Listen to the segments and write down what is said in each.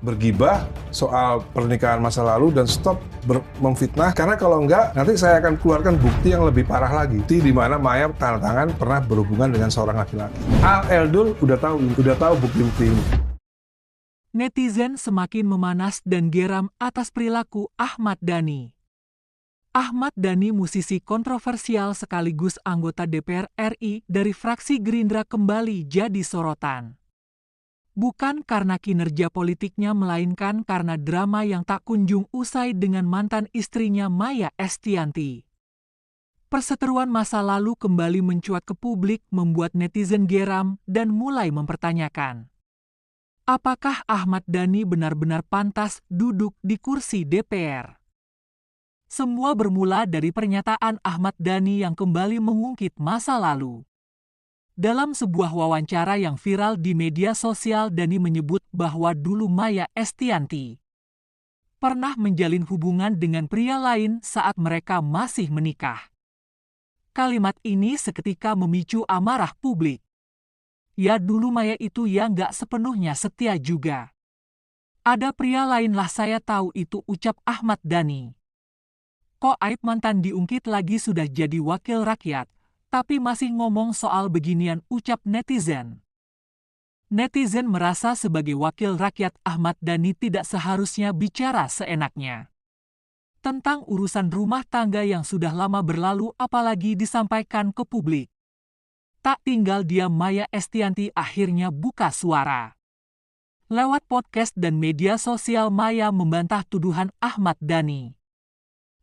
bergibah soal pernikahan masa lalu dan stop memfitnah, karena kalau enggak nanti saya akan keluarkan bukti yang lebih parah lagi, di mana Maya tanda tangan pernah berhubungan dengan seorang laki-laki. Al Eldul udah tahu bukti-bukti ini. Netizen semakin memanas dan geram atas perilaku Ahmad Dhani. Ahmad Dhani, musisi kontroversial sekaligus anggota DPR RI dari fraksi Gerindra, kembali jadi sorotan. Bukan karena kinerja politiknya, melainkan karena drama yang tak kunjung usai dengan mantan istrinya Maya Estianty. Perseteruan masa lalu kembali mencuat ke publik, membuat netizen geram dan mulai mempertanyakan, apakah Ahmad Dhani benar-benar pantas duduk di kursi DPR? Semua bermula dari pernyataan Ahmad Dhani yang kembali mengungkit masa lalu. Dalam sebuah wawancara yang viral di media sosial, Dhani menyebut bahwa dulu Maya Estianty pernah menjalin hubungan dengan pria lain saat mereka masih menikah. Kalimat ini seketika memicu amarah publik. Ya, dulu Maya itu ya nggak sepenuhnya setia juga. Ada pria lain lah, saya tahu itu, ucap Ahmad Dhani. Kok aib mantan diungkit lagi, sudah jadi wakil rakyat, tapi masih ngomong soal beginian, ucap netizen. Netizen merasa sebagai wakil rakyat Ahmad Dhani tidak seharusnya bicara seenaknya tentang urusan rumah tangga yang sudah lama berlalu, apalagi disampaikan ke publik. Tak tinggal diam, Maya Estianty akhirnya buka suara. Lewat podcast dan media sosial, Maya membantah tuduhan Ahmad Dhani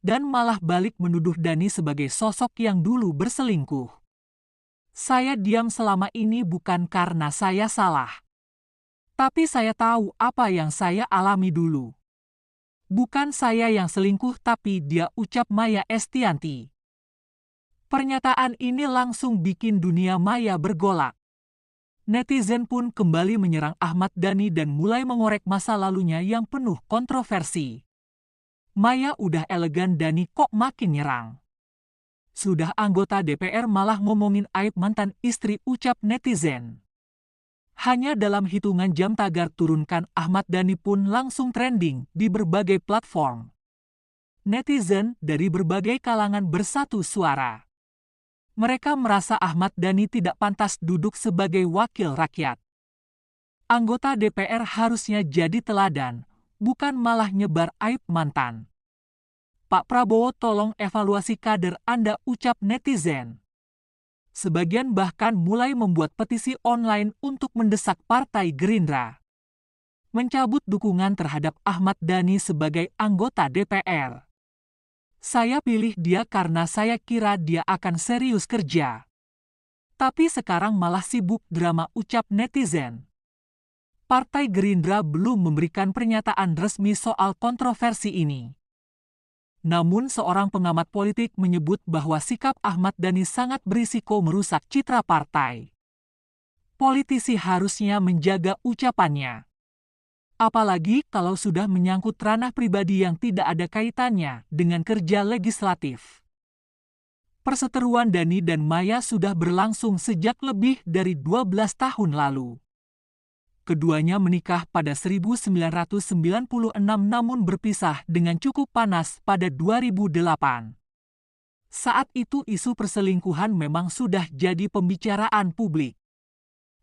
dan malah balik menuduh Dhani sebagai sosok yang dulu berselingkuh. Saya diam selama ini bukan karena saya salah, tapi saya tahu apa yang saya alami dulu. Bukan saya yang selingkuh tapi dia, ucap Maya Estianty. Pernyataan ini langsung bikin dunia maya bergolak. Netizen pun kembali menyerang Ahmad Dhani dan mulai mengorek masa lalunya yang penuh kontroversi. Maya udah elegan, Dhani kok makin nyerang. Sudah anggota DPR malah ngomongin aib mantan istri, ucap netizen. Hanya dalam hitungan jam tagar turunkan Ahmad Dhani pun langsung trending di berbagai platform. Netizen dari berbagai kalangan bersatu suara. Mereka merasa Ahmad Dhani tidak pantas duduk sebagai wakil rakyat. Anggota DPR harusnya jadi teladan, bukan malah nyebar aib mantan. Pak Prabowo, tolong evaluasi kader Anda, ucap netizen. Sebagian bahkan mulai membuat petisi online untuk mendesak Partai Gerindra mencabut dukungan terhadap Ahmad Dhani sebagai anggota DPR. Saya pilih dia karena saya kira dia akan serius kerja. Tapi sekarang malah sibuk drama, ucap netizen. Partai Gerindra belum memberikan pernyataan resmi soal kontroversi ini. Namun seorang pengamat politik menyebut bahwa sikap Ahmad Dhani sangat berisiko merusak citra partai. Politisi harusnya menjaga ucapannya. Apalagi kalau sudah menyangkut ranah pribadi yang tidak ada kaitannya dengan kerja legislatif. Perseteruan Dhani dan Maya sudah berlangsung sejak lebih dari 12 tahun lalu. Keduanya menikah pada 1996 namun berpisah dengan cukup panas pada 2008. Saat itu isu perselingkuhan memang sudah jadi pembicaraan publik.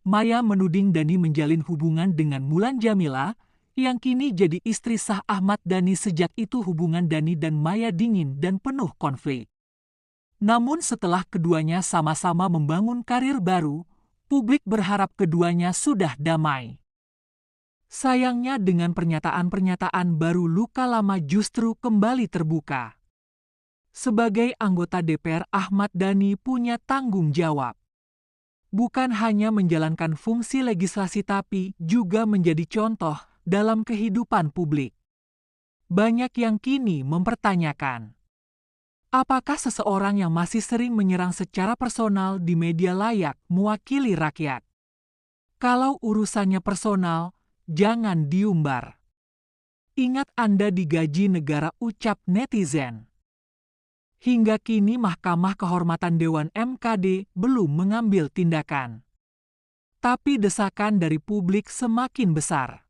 Maya menuding Dhani menjalin hubungan dengan Mulan Jamila, yang kini jadi istri sah Ahmad Dhani. Sejak itu hubungan Dhani dan Maya dingin dan penuh konflik. Namun setelah keduanya sama-sama membangun karir baru, publik berharap keduanya sudah damai. Sayangnya dengan pernyataan-pernyataan baru, luka lama justru kembali terbuka. Sebagai anggota DPR, Ahmad Dhani punya tanggung jawab. Bukan hanya menjalankan fungsi legislasi tapi juga menjadi contoh dalam kehidupan publik. Banyak yang kini mempertanyakan, apakah seseorang yang masih sering menyerang secara personal di media layak mewakili rakyat? Kalau urusannya personal, jangan diumbar. Ingat Anda digaji negara, ucap netizen. Hingga kini Mahkamah Kehormatan Dewan (MKD) belum mengambil tindakan. Tapi desakan dari publik semakin besar.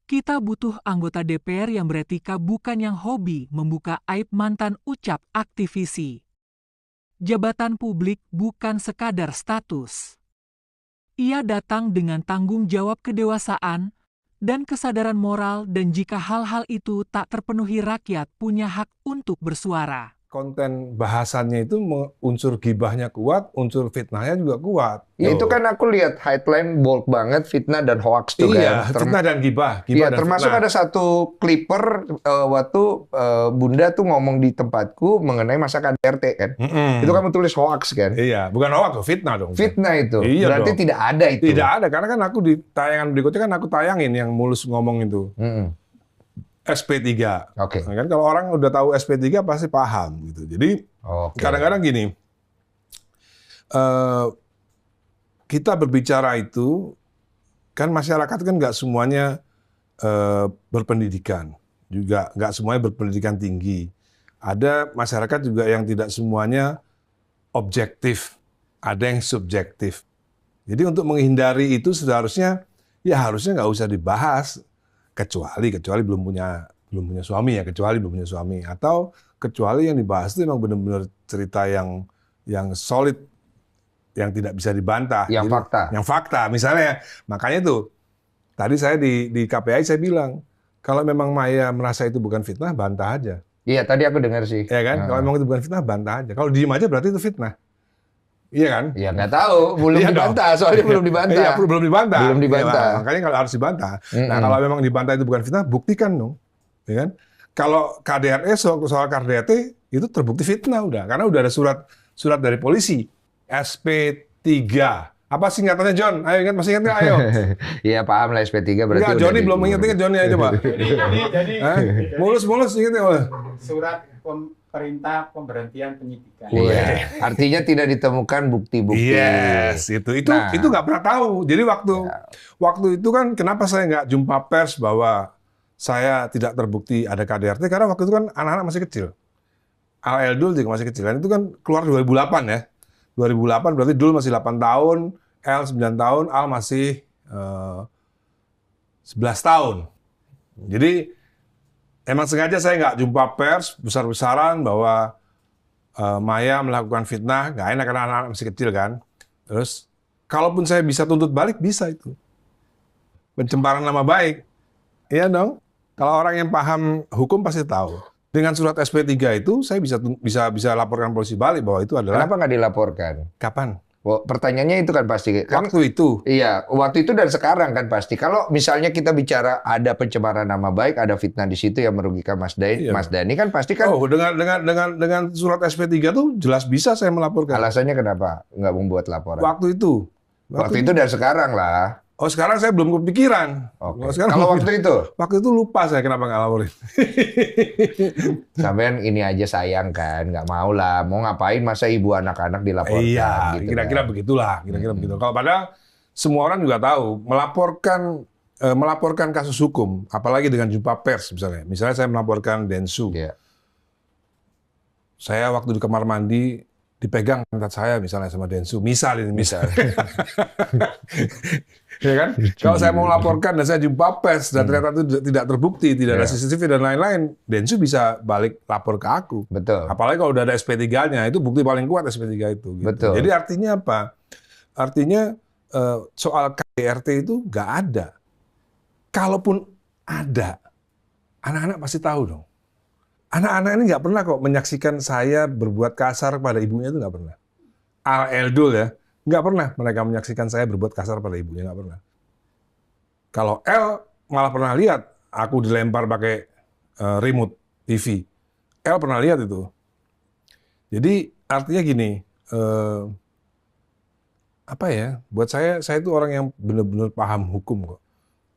Kita butuh anggota DPR yang beretika, bukan yang hobi membuka aib mantan, ucap aktivisi. Jabatan publik bukan sekadar status. Ia datang dengan tanggung jawab kedewasaan dan kesadaran moral, dan jika hal-hal itu tak terpenuhi, rakyat punya hak untuk bersuara. Konten bahasannya itu unsur gibahnya kuat, unsur fitnahnya juga kuat. Ya itu kan aku lihat headline bold banget, fitnah dan hoax tuh iya, kan. fitnah dan gibah. Iya, Dan termasuk fitnah. ada satu clipper waktu Bunda tuh ngomong di tempatku mengenai masa KDRT kan. Itu kamu tulis hoax kan. Iya, bukan hoax, fitnah dong. Fitnah itu. Iya Berarti dong. tidak ada itu. Tidak ada, karena kan aku di tayangan berikutnya kan aku tayangin yang Mulus ngomong itu. SP3. Oke. Nah, kan kalau orang udah tahu SP3 pasti paham gitu. Jadi Oke. kadang-kadang gini, kita berbicara itu kan masyarakat kan nggak semuanya berpendidikan, juga nggak semuanya berpendidikan tinggi. Ada masyarakat juga yang tidak semuanya objektif, ada yang subjektif. Jadi untuk menghindari itu seharusnya harusnya nggak usah dibahas. Kecuali belum punya suami ya, kecuali belum punya suami, atau kecuali yang dibahas itu memang benar-benar cerita yang solid, yang tidak bisa dibantah, Yang fakta. Yang fakta, misalnya. Makanya itu tadi saya di KPI saya bilang, kalau memang Maya merasa itu bukan fitnah, bantah aja. Iya, tadi aku dengar sih. Ya kan? Kalau memang itu bukan fitnah, bantah aja. Kalau diem aja berarti itu fitnah. Iya kan? Ya nggak tahu, belum Iya dibantah, soalnya belum dibantah. Iya, belum dibantah. Belum dibantah. Ya, makanya kalau harus dibantah. Nah, kalau memang dibantah itu bukan fitnah, buktikan dong. Ya kan? Kalau KDRT, soal KDRT itu terbukti fitnah udah, karena udah ada surat dari polisi. SP3. Apa singkatannya, John? Ayo ingat, masih ingat nggak? Ayo. Iya, paham lah SP3 berarti. Enggak, Johnny belum ingat Johnny, ayo coba. Jadi Mulus ingat ya, Mulus? surat perintah pemberhentian penyidikan. Iya. Artinya tidak ditemukan bukti-bukti. Yes, itu Nah. itu nggak pernah tahu. Jadi waktu itu kan kenapa saya nggak jumpa pers bahwa saya tidak terbukti ada KDRT, karena waktu itu kan anak-anak masih kecil. Al Dul juga masih kecil. Dan itu kan keluar 2008 ya. 2008 berarti Dul masih 8 tahun, L 9 tahun, Al masih 11 tahun. Jadi emang sengaja saya nggak jumpa pers besar-besaran bahwa Maya melakukan fitnah, nggak enak karena anak-anak masih kecil kan. Terus, kalaupun saya bisa tuntut balik, bisa itu. Pencemaran nama baik. Iya dong. Kalau orang yang paham hukum pasti tahu. Dengan surat SP3 itu, saya bisa laporkan polisi balik bahwa itu adalah... Kenapa nggak dilaporkan? Kapan? Oh, pertanyaannya itu kan pasti. Waktu itu. Iya, waktu itu dan sekarang kan pasti. Kalau misalnya kita bicara ada pencemaran nama baik, ada fitnah di situ yang merugikan Mas Dhani, Iya. Mas Dhani kan pasti kan. Oh, dengan surat SP3 tuh jelas bisa saya melaporkan. Alasannya kenapa nggak membuat laporan? Waktu itu. Waktu itu dan sekarang lah. Oh, sekarang saya belum kepikiran. Oke. Sekarang Kalau waktu itu, Waktu itu lupa saya kenapa nggak laporin. sampean ini aja sayang kan, nggak mau lah. Mau ngapain masa ibu anak-anak dilaporkan? Iya, gitu kira-kira kan. begitulah, kira-kira begitu. Kalau padahal semua orang juga tahu melaporkan kasus hukum, apalagi dengan jumpa pers misalnya. Misalnya saya melaporkan Densu. Iya. Saya waktu di kamar mandi dipegang pantat saya misalnya sama Densu. Misal. Ya kan? Kalau saya mau laporkan dan saya jumpa pers dan ternyata itu tidak terbukti, tidak ada Iya. CCTV dan lain-lain, Densu bisa balik lapor ke aku. Betul. Apalagi kalau udah ada SP3-nya, itu bukti paling kuat SP3 itu. Gitu. Betul. Jadi artinya apa? Artinya soal KDRT itu nggak ada. Kalaupun ada, anak-anak pasti tahu dong. Anak-anak ini nggak pernah kok menyaksikan saya berbuat kasar pada ibunya, itu nggak pernah. Al Eldul ya, nggak pernah mereka menyaksikan saya berbuat kasar pada ibunya, nggak pernah. Kalau L malah pernah lihat aku dilempar pakai remote TV. L pernah lihat itu. Jadi artinya gini, apa ya? Buat saya itu orang yang benar-benar paham hukum kok.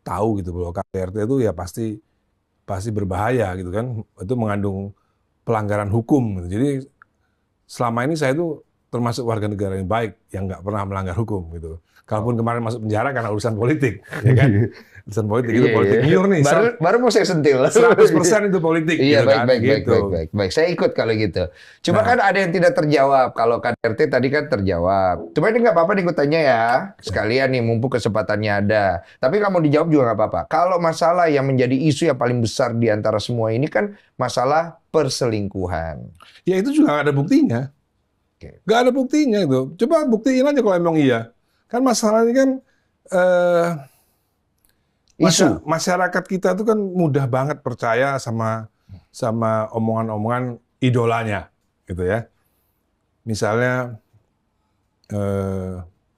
Tahu gitu bahwa KDRT itu ya pasti berbahaya gitu kan. Itu mengandung pelanggaran hukum. Gitu. Jadi selama ini saya itu termasuk warga negara yang baik yang nggak pernah melanggar hukum gitu. Kalaupun kemarin masuk penjara karena urusan politik, ya kan? Urusan politik itu politik liur nih. Baru mau saya sentil. 100% itu politik. Iya, gitu baik, kan? baik, Gitu. baik. Saya ikut kalau gitu. Cuma kan ada yang tidak terjawab. Kalau KDRT tadi kan terjawab. Cuma ini nggak apa-apa nih gue tanya ya. Sekalian nih, mumpung kesempatannya ada. Tapi kalau mau dijawab juga nggak apa-apa. Kalau masalah yang menjadi isu yang paling besar di antara semua ini kan masalah perselingkuhan. Ya itu juga nggak ada buktinya. Nggak ada buktinya itu. Coba buktiin aja kalau emang iya. Kan masalahnya kan masyarakat kita tuh kan mudah banget percaya sama omongan-omongan idolanya, gitu ya. Misalnya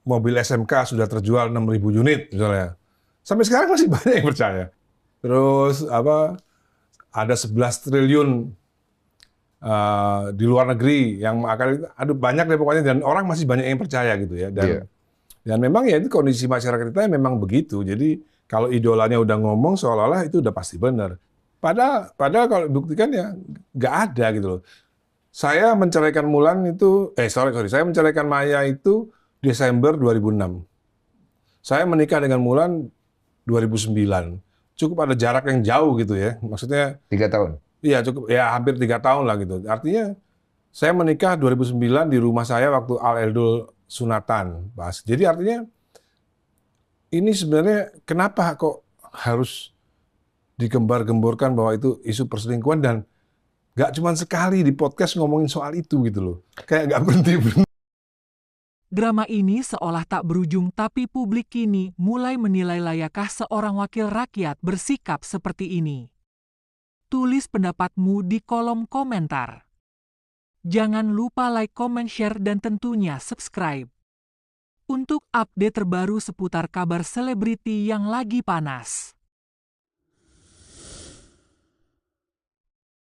mobil SMK sudah terjual 6.000 unit misalnya. Sampai sekarang masih banyak yang percaya. Terus ada 11 triliun di luar negeri yang akan banyak deh pokoknya, dan orang masih banyak yang percaya gitu ya. Dan memang ya itu kondisi masyarakat kita memang begitu. Jadi kalau idolanya udah ngomong seolah-olah itu udah pasti benar. Padahal kalau dibuktikan ya nggak ada gitu loh. Saya menceraikan Mulan itu, saya menceraikan Maya itu Desember 2006. Saya menikah dengan Mulan 2009. Cukup ada jarak yang jauh gitu ya. Maksudnya 3 tahun. Iya cukup, ya hampir 3 tahun lah gitu. Artinya saya menikah 2009 di rumah saya waktu Al Eldul sunatan, Mas. Jadi artinya ini sebenarnya kenapa kok harus digembar-gemborkan bahwa itu isu perselingkuhan, dan nggak cuma sekali di podcast ngomongin soal itu gitu loh. Kayak nggak berhenti. Drama ini seolah tak berujung, tapi publik kini mulai menilai layakkah seorang wakil rakyat bersikap seperti ini. Tulis pendapatmu di kolom komentar. Jangan lupa like, comment, share, dan tentunya subscribe. Untuk update terbaru seputar kabar selebriti yang lagi panas.